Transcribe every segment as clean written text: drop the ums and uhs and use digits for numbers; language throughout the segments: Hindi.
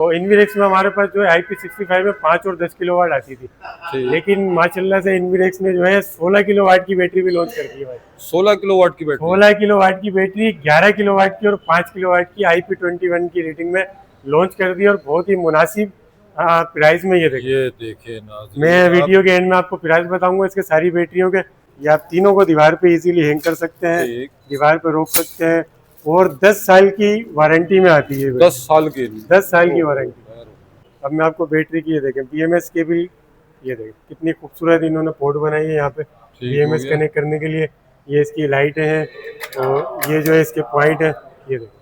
तो इन्वीरेक्स में हमारे पास जो है IP65 में 5 और 10 किलोवाट आती थी, लेकिन माशाल्लाह से इन्वीरेक्स ने जो है 16 किलोवाट की बैटरी भी लॉन्च कर दी है भाई। 16 किलोवाट की बैटरी, 16 किलोवाट की बैटरी 11 किलोवाट की और 5 किलोवाट की IP21 की रेटिंग में लॉन्च कर दी, और बहुत ही मुनासिब प्राइस में। ये देखिए नाज़रीन, मैं वीडियो के एंड में आपको प्राइस बताऊंगा इसके सारी बैटरियों के। ये आप तीनों को दीवार पे इजीली हैंग कर सकते हैं, दीवार पे रोक सकते हैं, और 10 साल की वारंटी में आती है। 10 साल की, 10 साल की वारंटी। अब मैं आपको बैटरी की ये देखें, BMS केबल, ये देखें कितनी खूबसूरत इन्होंने पोर्ट बनाई है यहाँ पे BMS कनेक्ट करने के लिए। ये इसकी लाइटें हैं, और ये जो है इसके पॉइंट है। ये देखें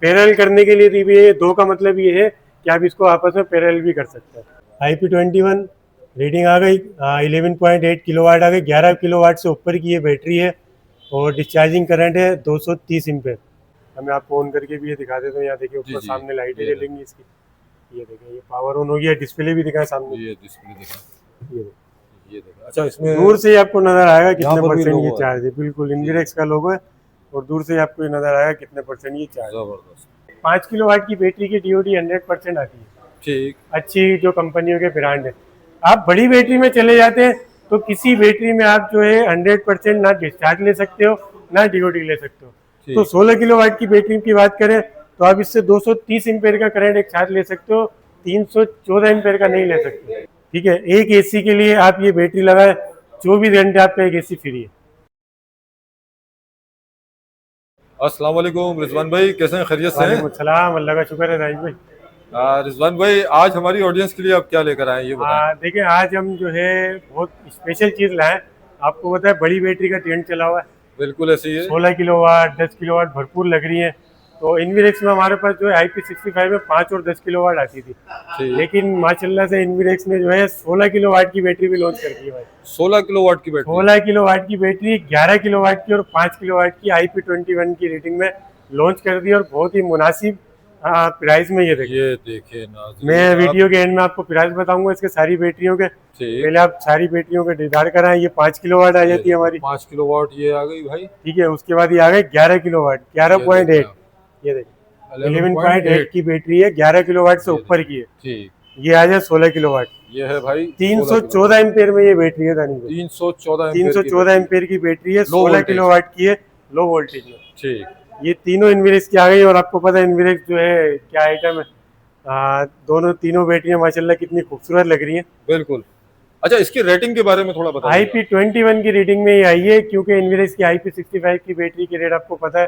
पैरेलल करने के लिए दी हुई है। 2 का मतलब ये है कि आप इसको आपस में पैरेलल भी कर सकते हैं। IP21 रीडिंग आ गई 11.8 किलोवाट आ गई, 11 किलोवाट से ऊपर की ये बैटरी है, और डिस्चार्जिंग करंट है 230 एम्पीयर। अब मैं आपको ऑन करके भी ये दिखा देता हूँ। यहाँ देखिए ऊपर सामने लाइटें जलेंगी इसकी। ये देखें, ये पावर ऑन हो गया, डिस्प्ले भी दिखा सामने। ये डिस्प्ले दिखा, ये देखा। अच्छा, इसमें दूर से ही आपको नजर आएगा कितने परसेंट ये चार्ज है। बिल्कुल इन्वीरेक्स का लोगो है, और दूर से आपको नजर आएगा कितने परसेंट ये चार्ज। जबरदस्त। 5 किलोवाट की बैटरी की DOD 100% आती है। ठीक, अच्छी जो कंपनियों के ब्रांड है। आप बड़ी बैटरी में चले जाते हैं तो किसी बैटरी में आप जो है 100% ना डिस्चार्ज ले सकते हो, ना DOD ले सकते हो। तो 16 किलोवाट की बैटरी की बात करें तो आप इससे 230 एम्पीयर का करंट एक साथ ले सकते हो, 314 एम्पीयर का नहीं ले सकते। ठीक है, एक AC के लिए आप ये बैटरी लगाए, 24 घंटे आपका एक AC फ्री है। अस्सलाम वालेकुम रिजवान भाई, कैसे हैं? खैरियत से हैं? वालेकुम सलाम, अल्लाह का शुक्र है राइज भाई। रिजवान भाई, आज हमारी ऑडियंस के लिए आप क्या लेकर आए हैं, ये बताएं। देखिए आज हम जो है बहुत स्पेशल चीज़ लाए। आपको पता है बड़ी बैटरी का ट्रेंड चला हुआ है। बिल्कुल ऐसे ही है। 16 किलोवाट 10 किलोवाट भरपूर लग रही है। तो इन्वीरेक्स में हमारे पास जो है IP65 में 5 और 10 किलोवाट आती थी, लेकिन माशाल्लाह से इन्वीरेक्स ने जो है 16 किलोवाट की बैटरी भी लॉन्च कर दी है भाई। 16 किलोवाट की बैटरी, 16 किलोवाट की बैटरी 11 किलोवाट की और 5 किलोवाट की IP21 की रेटिंग में लॉन्च कर दी, और बहुत ही मुनासिब प्राइस में। ये देखिए मैं वीडियो के एंड में आपको प्राइस बताऊंगा इसके सारी बैटरियों के। पहले आप सारी बैटरियों के दीदार कराएं। ये 5 किलोवाट आ जाती है हमारी। 5 किलोवाट ये आ गई भाई। ठीक है, उसके बाद ये आ गए 11 किलोवाट 11.8। ये देखिए 11.8 की बैटरी है, 11 किलोवाट से ऊपर की है। ठीक, ये आ जाए 16 किलोवाट। ये है भाई 314 एम्पीयर में ये बैटरी है दानी। 314 एम्पीयर की बैटरी है, 16 किलोवाट की है, लो वोल्टेज में। ठीक, ये तीनों इन्वीरेक्स की आ गई, और आपको पता है इन्वीरेक्स जो है क्या आइटम है। दोनों तीनों बैटरियां माशाल्लाह कितनी खूबसूरत लग रही हैं। बिल्कुल। अच्छा, इसकी रेटिंग के बारे में थोड़ा बताइए। IP21 की रेटिंग में ये आई है, क्योंकि इन्वीरेक्स की IP65 की बैटरी की रेट आपको पता है,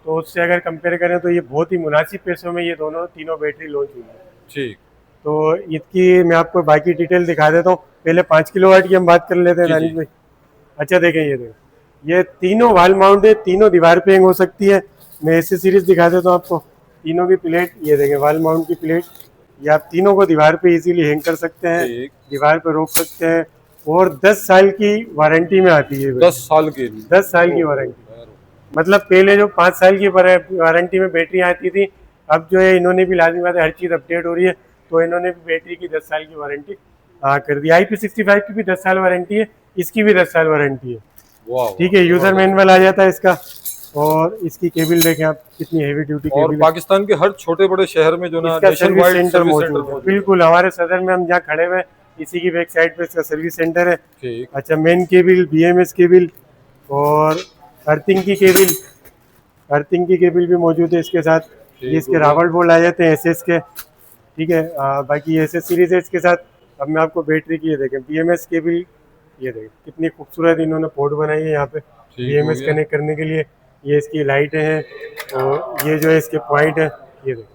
तो उससे अगर कंपेयर करें तो ये बहुत ही मुनासिब पैसों में ये दोनों तीनों बैटरी लॉन्च हुई है। ठीक, तो इसकी मैं आपको बाकी डिटेल दिखा देता हूँ। पहले 5 किलोवाट की हम बात कर लेते हैं दानिश भाई। अच्छा देखें, ये देखें, ये तीनों वाल माउंट है, तीनों दीवार पे हैंग हो सकती है। मैं ऐसे सीरीज दिखा देता हूँ आपको। तीनों की प्लेट, ये देखें वाल माउंट की प्लेट। ये आप तीनों को दीवार पे इजीली हैंग कर सकते हैं, दीवार पे रोक सकते हैं, और 10 साल की वारंटी में आती है। 10 साल की, 10 साल की वारंटी। मतलब पहले जो 5 साल की वारंटी में बैटरी आती थी, अब जो है इन्होंने भी लाजमी बात है, हर चीज़ अपडेट हो रही है, तो इन्होंने भी बैटरी की 10 साल की वारंटी कर दी। IP65 की भी 10 साल वारंटी है, इसकी भी 10 साल वारंटी है। ठीक है, यूजर मैनुअल आ जाता है इसका, और इसकी केबल देखें आप कितनी हेवी ड्यूटी केबल। और पाकिस्तान के हर छोटे बड़े शहर में जो ना सर्विस सेंटर मौजूद है। बिल्कुल, हमारे सदर में हम जहाँ खड़े हुए इसी की बैक साइड पे इसका सर्विस सेंटर है। अच्छा, मेन केबल, BMS केबल, और अर्थिंग की केबल भी मौजूद है इसके साथ। ये इसके रावल बोल्ट आ जाते हैं SS के। ठीक है, बाकी SS सीरीज है इसके साथ। अब मैं आपको बैटरी की ये देखें, BMS केबल, ये देखें कितनी खूबसूरत इन्होंने पोर्ट बनाई है यहाँ पे BMS कनेक्ट करने के लिए। ये इसकी लाइटें हैं, और ये जो है इसके पॉइंट है। ये देखें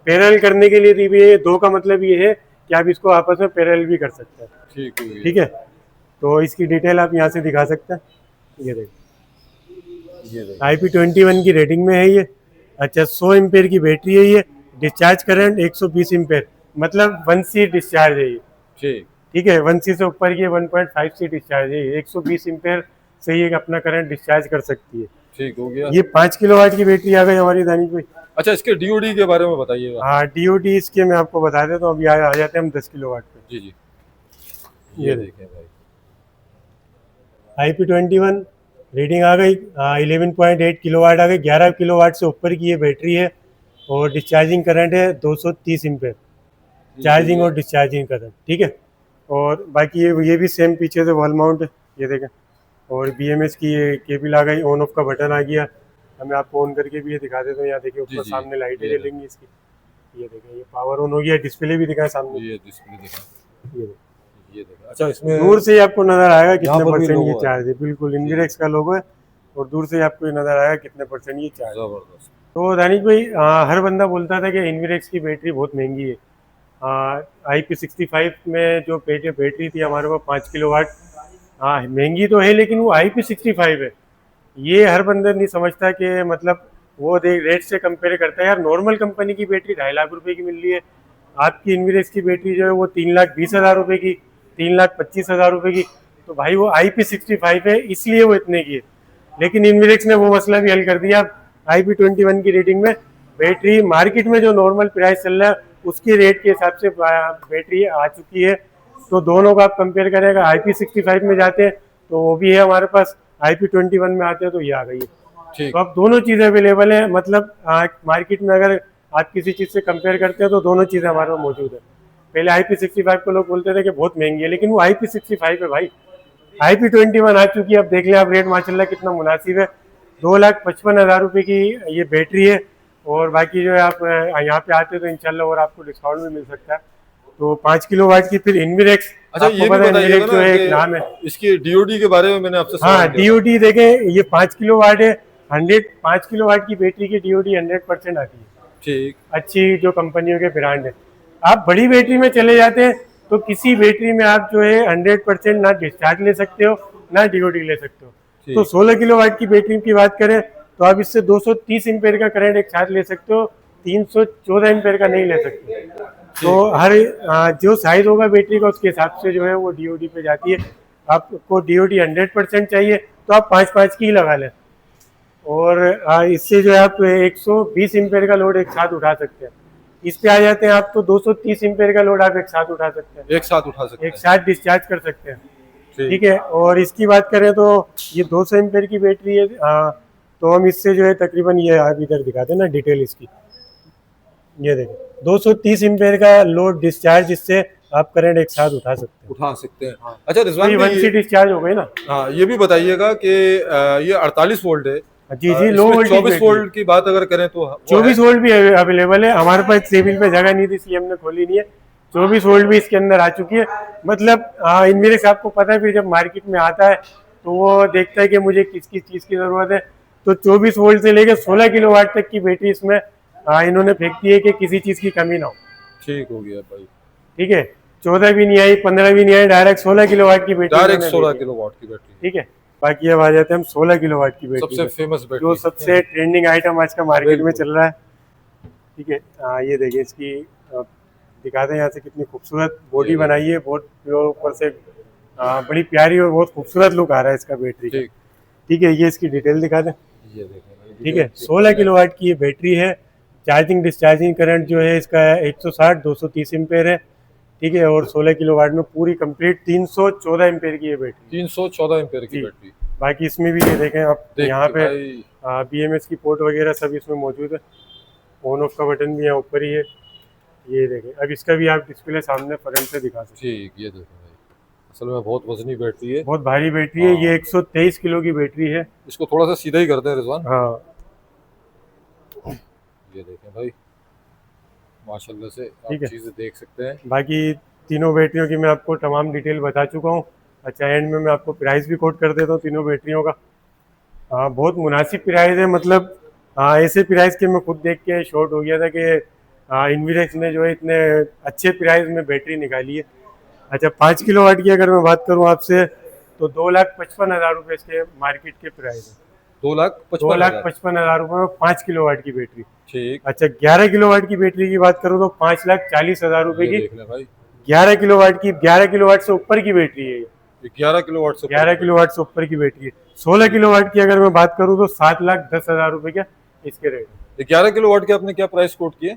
पैरेलल करने के लिए दी हुई है। 2 का मतलब ये है कि आप इसको आपस में पैरेलल भी कर सकते हैं। ठीक है, तो इसकी डिटेल आप यहाँ से दिखा सकते हैं। ये देखिए IP21 की रेटिंग में है ये। अच्छा, 100 एम्पेयर की बैटरी है ये, डिस्चार्ज करंट 120 एम्पेयर, मतलब 1C डिस्चार्ज है ये। ठीक है, 1C से ऊपर की 1.5C डिस्चार्ज है, 120 एम्पेयर से ये अपना करंट डिस्चार्ज कर सकती है। ठीक हो गया। ये 5 किलोवाट की बैटरी आ गई हमारी दानिश भाई। अच्छा, इसके DOD के बारे में बताइएगा। हाँ, DOD इसके मैं आपको बता देता हूँ। अभी आ जाते हैं हम 10 किलोवाट पे। जी, ये देखें भाई, IP21 रीडिंग आ गई 11.8 किलोवाट आ गई, 11 किलोवाट से ऊपर की ये बैटरी है, और डिस्चार्जिंग करंट है 230 एम्पेयर, चार्जिंग और डिस्चार्जिंग करंट, ठीक है। और बाकी ये भी सेम पीछे से वॉल माउंट है, ये देखें। और BMS की ये केबल आ गई, ऑन ऑफ का बटन आ गया। अब मैं आपको ऑन करके भी ये दिखा देता हूँ, यहाँ देखिए ऊपर सामने लाइटें जलेंगी इसकी, ये देखें, ये पावर ऑन हो गया। डिस्प्ले भी दिखा सामने, ये डिस्प्ले दिखा, ये देखें, ये देखा। अच्छा, इसमें दूर से ही आपको नजर आएगा कितने यहाँ पर भी परसेंट ये लोगो है। चार्ज है, बिल्कुल इनविरेक्स का लोगो है, और दूर से ही आपको ये नजर आएगा कितने परसेंट ये चार्ज है। जबरदस्त। तो दानिश भाई, हर बंदा बोलता था कि इनविरेक्स की बैटरी बहुत महंगी है। IP65 में जो बैटरी थी हमारे पास 5 किलोवाट, हाँ महंगी तो है, लेकिन वो IP65 है। ये हर बंदा नहीं समझता कि मतलब वो देख रेट से कंपेयर करता है। यार नॉर्मल कंपनी की बैटरी 2.5 लाख रुपए की मिल रही है, आपकी इनविरेक्स की बैटरी जो है वो 3,20,000 रुपए की, 3,25,000 रुपए की। तो भाई वो IP65 है, इसलिए वो इतने की है। लेकिन इनविरेक्स ने वो मसला भी हल कर दिया। IP21 की रेटिंग में बैटरी मार्केट में जो नॉर्मल प्राइस चल रहा है उसकी रेट के हिसाब से बैटरी आ चुकी है। तो दोनों का आप कंपेयर करेगा, IP65 में जाते हैं तो वो भी है हमारे पास, IP21 में आते हैं तो ये आ गई है। ठीक। तो अब दोनों चीज़ें अवेलेबल है, मतलब मार्केट में अगर आप किसी चीज़ से कंपेयर करते हैं तो दोनों चीज़ें हमारे पास मौजूद है। पहले IP65 को लोग बोलते थे कि बहुत महंगी है, लेकिन वो IP65 है भाई। IP21 आ चुकी है, अब देख लें आप रेट माशाल्लाह कितना मुनासिब है। 2,55,000 रुपये की ये बैटरी है। और बाकी जो है आप यहाँ पे आते तो इंशाल्लाह और आपको डिस्काउंट भी मिल सकता है। तो 5 किलोवाट की फिर इनविरेक्स, अच्छा, ये भी बताइएगा ना कि इसकी DOD के बारे में मैंने आपसे हाँ DOD देखें, ये 5 किलोवाट है, 5 किलोवाट की बैटरी की DOD 100% आती है। ठीक। अच्छी जो कंपनियों के ब्रांड है। आप बड़ी बैटरी में चले जाते हैं तो किसी बैटरी में आप जो है 100% ना डिस्चार्ज ले सकते हो ना DOD ले सकते हो। तो 16 किलोवाट की बैटरी की बात करें तो आप इससे 230 एम्पेयर का करंट एक साथ ले सकते हो, 314 एम्पेयर का नहीं ले सकते। तो हर जो साइज होगा बैटरी का उसके हिसाब से जो है वो DOD पे जाती है। आपको DOD 100% चाहिए तो आप 5-5 की ही लगा लें, और इससे जो है आप 120 एम्पेयर का लोड एक साथ उठा सकते हैं। इस पे आ जाते हैं आप तो 230 एम्पेयर का लोड आप एक साथ उठा सकते हैं, एक साथ उठा सकते हैं, एक साथ डिस्चार्ज कर सकते हैं, ठीक है। और इसकी बात करें तो ये 200 एम्पेयर की बैटरी है। तो हम इससे जो है तकरीबन, ये आप इधर दिखाते हैं ना डिटेल इसकी, ये देखें 230 एम्पेयर का लोड डिस्चार्ज, इससे आप करंट एक साथ उठा सकते हैं। हाँ। अच्छा रिजवान भाई, 1 से डिस्चार्ज हो गई ना। हाँ, ये भी बताइएगा कि ये 48 वोल्ट है। जी जी, लो वोल्टेज 24 वोल्ट की बात अगर करें तो 24 वोल्ट भी अवेलेबल है। हमारे पास टेबल पे जगह नहीं थी इसलिए हमने खोली नहीं है। 24 वोल्ट भी इसके अंदर आ चुकी है। मतलब इनविरेक्स आपको पता है, फिर जब मार्केट में आता है तो वो देखता है कि मुझे किस किस चीज़ की ज़रूरत है। तो 24 वोल्ट से लेकर 16 किलोवाट तक की बैटरी इसमें इन्होंने फेंक दी है कि किसी चीज़ की कमी ना हो। ठीक हो गया भाई, ठीक है, 14 भी नहीं आई, 15 भी नहीं आई, डायरेक्ट 16 किलोवाट की बैटरी, डायरेक्ट 16 किलोवाट की बैटरी। ठीक है। बाकी अब आ जाते हैं हम 16 किलोवाट की बैटरी, सबसे फेमस बैटरी, जो सबसे ट्रेंडिंग आइटम आज का मार्केट में चल रहा है। ठीक है, ये देखिए इसकी दिखाते हैं यहाँ से, कितनी खूबसूरत बॉडी बनाई है, बहुत ऊपर से बड़ी प्यारी और बहुत खूबसूरत लुक आ रहा है इसका बैटरी का। ठीक है, ये इसकी डिटेल दिखा दें। ये देखें, ठीक है, 16 किलोवाट की ये बैटरी है। चार्जिंग डिस्चार्जिंग करंट जो है इसका 160-230 एम्पेयर है। ठीक है, और 16 किलोवाट में पूरी कंप्लीट 314 एम्पेयर की ये बैटरी, 314 एम्पेयर की बैटरी। बाकी इसमें भी ये देखें आप, यहाँ पे BMS की पोर्ट वगैरह सब इसमें मौजूद है। ऑन ऑफ का बटन भी यहाँ ऊपर ही है, ये देखें। अब इसका भी आप डिस्प्ले सामने फ्रंट से दिखा सकते हैं। ठीक, ये देखें भाई, असल में बहुत वजनी बैटरी है, बहुत भारी बैटरी है। ये 123 किलो की बैटरी है। इसको थोड़ा सा सीधा ही करते हैं रिजवान। हाँ, ये देखें भाई, माशाल्लाह से आप चीज़ें देख सकते हैं। बाकी तीनों बैटरियों की मैं आपको तमाम डिटेल बता चुका हूँ। अच्छा, एंड में मैं आपको प्राइस भी कोट कर देता हूँ तीनों बैटरियों का। बहुत मुनासिब प्राइस है, मतलब ऐसे प्राइस के मैं खुद देख के शॉर्ट हो गया था कि इनविरेक्स ने जो है इतने अच्छे प्राइस में बैटरी निकाली है। अच्छा, 5 किलोवाट की अगर मैं बात करूँ आपसे तो 2,55,000 रुपये इसके मार्केट के प्राइस है। 2,55,000 रुपये में 5 किलोवाट की बैटरी। ठीक। अच्छा, 11 किलोवाट की बैटरी की बात करूँ तो 5,40,000 रुपये की। देख लें भाई, 11 किलोवाट की, 11 किलोवाट से ऊपर की बैटरी है ये। 11 किलोवाट से 11 किलोवाट से ऊपर की बैटरी है। 16 किलोवाट की अगर मैं बात करूँ तो 7,10,000 रुपये का इसके रेट। 11 किलोवाट के आपने क्या प्राइस कोट किए?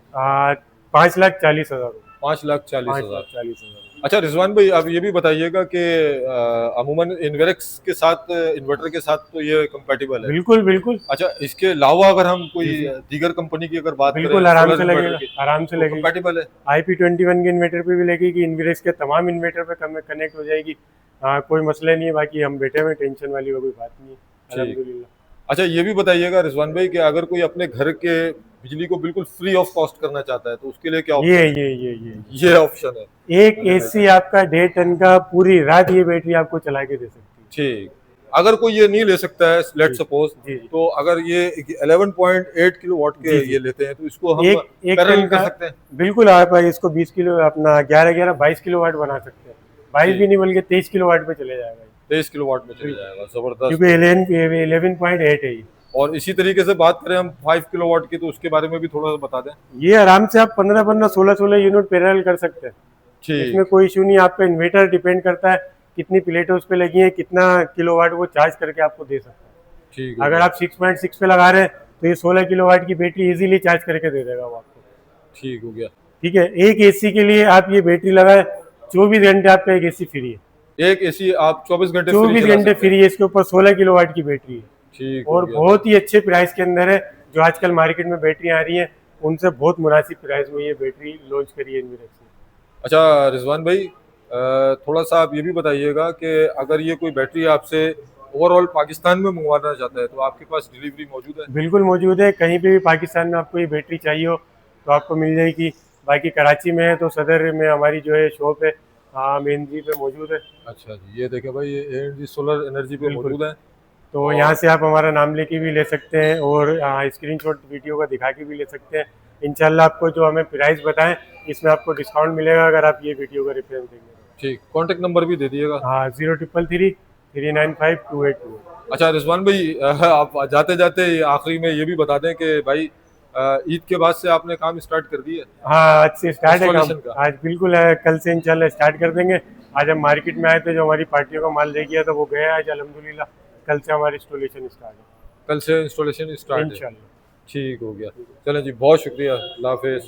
5,40,000। 5,40,000। अच्छा रिजवान भाई, आप ये भी बताइएगा कि अमूमन इन्वेरेक्स के साथ, इन्वर्टर के साथ तो ये कंपैटिबल है। बिल्कुल बिल्कुल। अच्छा, इसके अलावा अगर हम कोई जी जी दीगर कंपनी की अगर बात करें बिल्कुल आराम सोलर से इन्वर्टर लगेगा, की, आराम से तो लगेगी। कंपैटिबल है। IP21 के इन्वर्टर पे भी लगेगी, इन्वेरेक्स के तमाम इन्वर्टर पे कनेक्ट हो जाएगी। हाँ कोई मसला नहीं है, बाकी हम बैठे हुए, टेंशन वाली कोई बात नहीं है, ठीक। अल्हम्दुलिल्लाह। अच्छा ये भी बताइएगा रिजवान भाई कि अगर कोई अपने घर के बिजली को बिल्कुल फ्री ऑफ कॉस्ट करना चाहता है तो उसके लिए क्या ये ऑप्शन है? ये ये ऑप्शन है। एक चलिए भाई AC साहब। आपका 1.5 टन का पूरी रात ये बैटरी आपको चला के दे सकती ठीक। अगर कोई ये नहीं ले सकता है, है। लेट जी सपोज, जी जी तो अगर ये 11.8 किलोवाट के जी जी। ये लेते हैं तो इसको हम एक एक पैरेलल टन कर का सकते हैं। बिल्कुल, आप इसको 20 किलो अपना 11-11 22 किलोवाट बना सकते हैं। 22 भी ठीक। नहीं बल्कि 23 किलोवाट पे चले जाएगा ये। 23 किलोवाट में चले बिल्कुल, जाएगा, जबरदस्त। क्योंकि 11.8 है ये। और इसी तरीके से बात करें हम 5 किलोवाट की, तो उसके बारे में भी थोड़ा सा बता दें। ये आराम से आप 15-15 16-16 यूनिट पैरेलल कर सकते हैं। इसमें ठीक। कोई इशू नहीं है। आपका इन्वर्टर डिपेंड करता है कितनी प्लेटें उस पे लगी हैं, कितना किलोवाट वो चार्ज करके आपको दे सकता ठीक हो है। अगर गया। आप 6.6 पे लगा रहे हैं तो ये 16 किलोवाट की बैटरी इजीली चार्ज करके दे देगा वो आपको। ठीक हो गया। ठीक है, एक AC के लिए आप ये बैटरी लगाए, 24 घंटे आपका एक AC फ्री है। एक एसी आप 24 घंटे फ्री 24 चला घंटे सकते हैं। फ्री है, इसके ऊपर 16 किलोवाट की बैटरी है। ठीक हो और गया भाई। बहुत ही अच्छे प्राइस के अंदर है। जो आजकल मार्केट में बैटरी आ रही हैं उनसे बहुत मुनासिब प्राइस में ये बैटरी लॉन्च करी है इन्वेरेक्स ने। अच्छा रिजवान भाई, थोड़ा सा आप ये भी बताइएगा कि अगर ये कोई बैटरी आपसे ओवरऑल पाकिस्तान में मंगवाना चाहता है तो आपके पास डिलीवरी मौजूद है? बिल्कुल मौजूद है, कहीं पे भी पाकिस्तान में आपको ये बैटरी चाहिए हो तो आपको मिल जाएगी। बाकी कराची में है तो सदर में हमारी जो है शॉप है, हाँ मेन जी पे मौजूद है। अच्छा जी, ये देखें भाई, ये एनर्जी सोलर एनर्जी पे बिल्कुल, मौजूद है। तो और यहाँ से आप हमारा नाम लेके भी ले सकते हैं और स्क्रीनशॉट वीडियो का दिखा के भी ले सकते हैं। इंशाल्लाह आपको जो हमें प्राइस बताएं इसमें आपको डिस्काउंट मिलेगा अगर आप ये वीडियो का रेफरेंस देंगे। ठीक, कॉन्टेक्ट नंबर भी दे दिएगा। हाँ 0333 395 282। अच्छा रिजवान भाई, आप जाते जाते आखिरी में ये भी बता दें कि भाई ईद के बाद से आपने काम स्टार्ट कर दिया हाँ आज से स्टार्ट है काम, इंस्टॉलेशन का? आज बिल्कुल है, कल से इंशाल्लाह स्टार्ट कर देंगे। आज हम मार्केट में आए थे, जो हमारी पार्टियों का माल रह गया था वो गया आज अल्हम्दुलिल्लाह। कल से हमारी इंस्टॉलेशन स्टार्ट कल से इंस्टॉलेशन है स्टार्ट है। इंशाल्लाह। ठीक हो गया। चलें जी, बहुत शुक्रिया, अल्लाह हाफिज़।